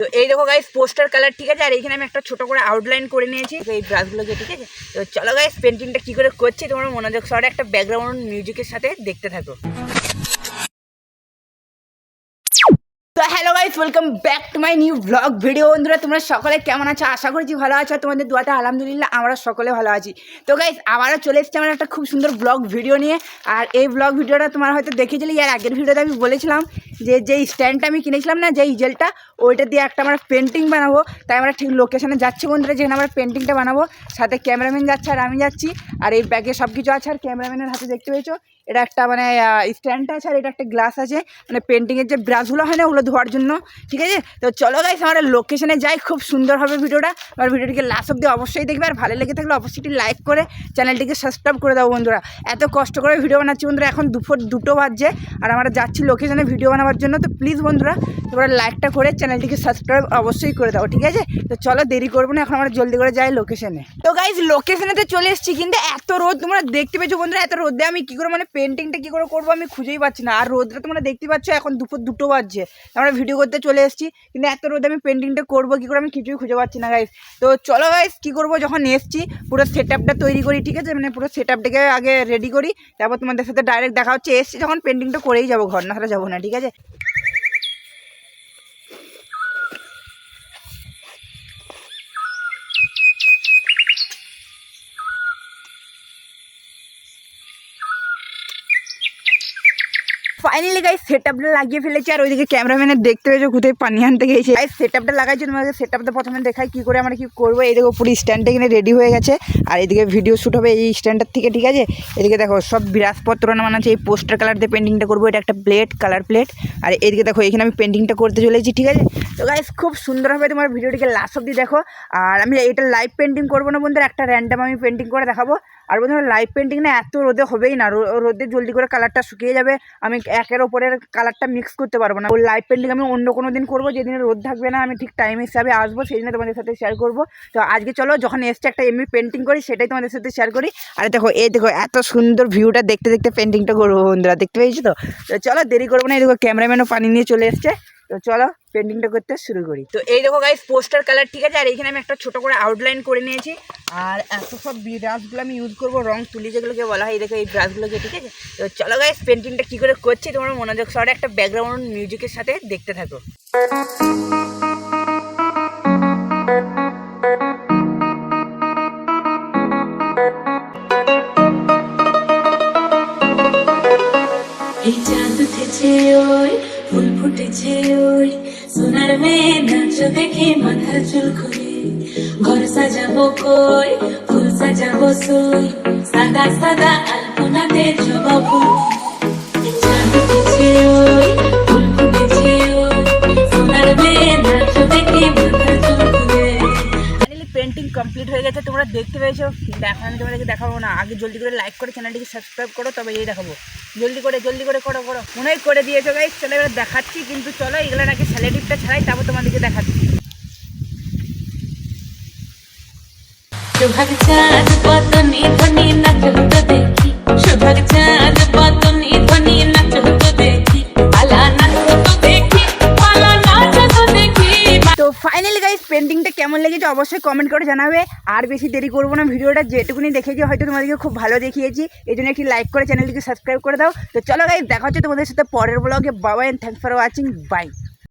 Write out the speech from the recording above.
তো এই দেখো গাইস পোস্টার কালার, ঠিক আছে। আর এখানে আমি একটা ছোট করে আউটলাইন করে নিয়েছি এই ব্রাশগুলোকে, ঠিক আছে। তো চলো গাইস পেন্টিংটা কি করে করছি তোমরা মনোযোগ সহকারে একটা ব্যাকগ্রাউন্ড মিউজিকের সাথে দেখতে থাকো। তো hello guys, welcome back to my new blog video. বন্ধুরা তোমরা সকলে কেমন আছো? আশা করছি ভালো আছো। তোমাদের দোয়াতে আলহামদুলিল্লাহ আমরা সকলে ভালো আছি। তো গাইস আবারও চলে এসেছি আমার একটা খুব সুন্দর ব্লগ ভিডিও নিয়ে। আর এই ব্লগ ভিডিওটা তোমার হয়তো দেখেছিলে, এর আগের ভিডিওতে আমি বলেছিলাম যে স্ট্যান্ডটা আমি কিনেছিলাম না, যে ইজেলটা, ওইটা দিয়ে একটা আমরা পেন্টিং বানাবো। তাই আমরা ঠিক লোকেশনে যাচ্ছি বন্ধুরা, যেখানে আমরা পেন্টিংটা বানাবো। সাথে ক্যামেরাম্যান যাচ্ছে আর আমি যাচ্ছি। আর এই ব্যাগে সব কিছু আছে। আর ক্যামেরাম্যানের হাতে দেখতে পেয়েছো এটা একটা মানে স্ট্যান্ডটা আছে, আর এটা একটা গ্লাস আছে, মানে পেন্টিংয়ের যে ব্রাশগুলো হয় না ওগুলো ধোয়ার জন্য, ঠিক আছে। তো চলো গাইস আমরা লোকেশনে যাই, খুব সুন্দর হবে ভিডিওটা। আর ভিডিওটিকে লাস্ট অব্দি অবশ্যই দেখবে। আর ভালো লেগে থাকলে অবশ্যই লাইক করে চ্যানেলটিকে সাবস্ক্রাইব করে দাও বন্ধুরা। এত কষ্ট করে ভিডিও বানাচ্ছি বন্ধুরা, এখন দুপুর 2টো বাজছে আর আমরা যাচ্ছি লোকেশনে ভিডিও বানাবার জন্য। তো প্লিজ বন্ধুরা তোমরা লাইকটা করে চ্যানেলটিকে সাবস্ক্রাইব অবশ্যই করে দাও, ঠিক আছে। তো চলো দেরি করবো না, এখন আমরা জলদি করে যাই লোকেশনে। তো গাইস লোকেশনেতে চলে এসেছি, কিন্তু এত রোদ তোমরা দেখতে পেয়েছো বন্ধুরা। এত রোদে আমি কী করে মানে পেন্টিংটা কী করে করবো আমি খুঁজেই পাচ্ছি না। আর রোদটা তোমরা দেখতে পাচ্ছ এখন দুপুর 2টো বাজছে, আমরা ভিডিও করতে চলে এসেছি, কিন্তু এত রোদে আমি পেন্টিংটা করবো কী করে আমি কিছুই খুঁজে পাচ্ছি না গাইস। তো চলো গাইস কী করবো, যখন এসেছি পুরো সেট আপটা তৈরি করি, ঠিক আছে। মানে পুরো সেট আপটাকে আগে রেডি করি, তারপর তোমাদের সাথে ডাইরেক্ট দেখা হচ্ছে। এসেছি যখন পেন্টিংটা করেই যাবো, ঘর না যাবো না, ঠিক আছে। ফাইনালি গাইস সেটআপটা লাগিয়ে ফেলেছি। আর ওইদিকে ক্যামেরাম্যানের দেখতে পেয়েছো কোথায় পানি আনতে গেছে। গাইস সেটআপটা লাগাইছি, তোমাকে সেটআপটা প্রথমে দেখাই কী করে আমরা কী করবো। এই দেখো পুরো স্ট্যান্ডটা এখানে রেডি হয়ে গেছে। আর এদিকে ভিডিও শ্যুট হবে এই স্ট্যান্ডটার থেকে, ঠিক আছে। এদিকে দেখো সব বিরাজপত্র নামান আছে, এই পোস্টার কালার দিয়ে পেন্টিংটা করবো। এটা একটা প্লেট, কালার প্লেট। আর এদিকে দেখো এখানে আমি পেন্টিংটা করতে চলেছি, ঠিক আছে। তো গাইস খুব সুন্দর হবে, তোমার ভিডিওটিকে লাস্ট অব্দি দেখো। আর আমি এটা লাইভ পেন্টিং করবো না বন্ধুরা, একটা র্যান্ডাম আমি পেন্টিং করে দেখাবো। আর বন্ধুরা লাইভ পেন্টিং না এত রোদে হবেই না, রোদে জলদি করে কালারটা শুকিয়ে যাবে, আমি একের ওপরের কালারটা মিক্স করতে পারবো না। ওই লাইভ পেন্টিং আমি অন্য কোনো দিন করবো, যেদিন রোদ থাকবে না, আমি ঠিক টাইম হিসাবে আসবো, সেই দিনে তোমাদের সাথে শেয়ার করবো। তো আজকে চলো যখন এসছে একটা এমনি পেন্টিং করি, সেটাই তোমাদের সাথে শেয়ার করি। আর দেখো এই দেখো এত সুন্দর ভিউটা দেখতে দেখতে পেন্টিংটা করবো বন্ধুরা, দেখতে পেয়েছি। তো চলো দেরি করবো না, এই দেখো ক্যামেরাম্যানও পানি নিয়ে চলে এসছে। তো চলো পেন্টিংটা করতে শুরু করি। তো এই দেখো গাইস পোস্টার কালার, ঠিক আছে। আর এখানে আমি একটা ছোট করে আউটলাইন করে নিয়েছি। আর এত সব ব্রাশগুলো আমি ইউজ করবো, রং তুলি যেগুলোকে বলা হয়, এই দেখো এই ব্রাশগুলোকে, ঠিক আছে। তো চলো গাইস পেন্টিংটা কী করে করছি তোমরা মনোযোগ সহকারে একটা ব্যাকগ্রাউন্ড মিউজিকের সাথে দেখতে থাকো। এই চাঁদ উঠেছে ওই ফুল ফুটেছে ওই সোনার মেয়ে নাচ দেখে মাথার চুল খুলে ঘর সাজাবো কই ফুল সাজাবো সই সাদা সাদা আলপনাতে জবা ফুল চাঁদ উঠেছে ওই ফুল ফুটেছে ওই সোনার মেয়ে নাচ দেখে মাথার চুল খুলে। পেন্টিং কমপ্লিট হয়ে গেছে, তোমরা দেখতে পেয়েছো। কিন্তু এখন আমি তোমাদেরকে দেখাবো না, আগে জলদি করে লাইক করে চ্যানেলটিকে সাবস্ক্রাইব করো, তবে এই দেখাবো। জলদি করে করো মনে হয় করে দিয়েছো গাইস। চলো এবার দেখাচ্ছি, কিন্তু চলো এগুলোর আগে স্যালাডিপটা ছাড়াই, তারপর তোমাদেরকে দেখাচ্ছি। সুভাগ চাঁদ পতনি ধ্বনি নাচ হতো দেখি, সুভাগ চাঁদ পতনি ধ্বনি নাচ হতো দেখি, পালা নাচ হতো দেখি, পালা নাচ হতো দেখি। তো ফাইনালি গাইস পেন্টিংটা কেমন লেগেছে অবশ্যই কমেন্ট করে জানাবে। আর বেশি দেরি করবো না, ভিডিওটা যেটুকুনি দেখেছি হয়তো তোমাদেরকে খুব ভালো দেখিয়েছি, এই জন্য একটি লাইক করে চ্যানেলটিকে সাবস্ক্রাইব করে দাও। তো চলো গাইস দেখা হচ্ছে তোমাদের সাথে পরের ব্লগে। Bye and thanks for watching, by.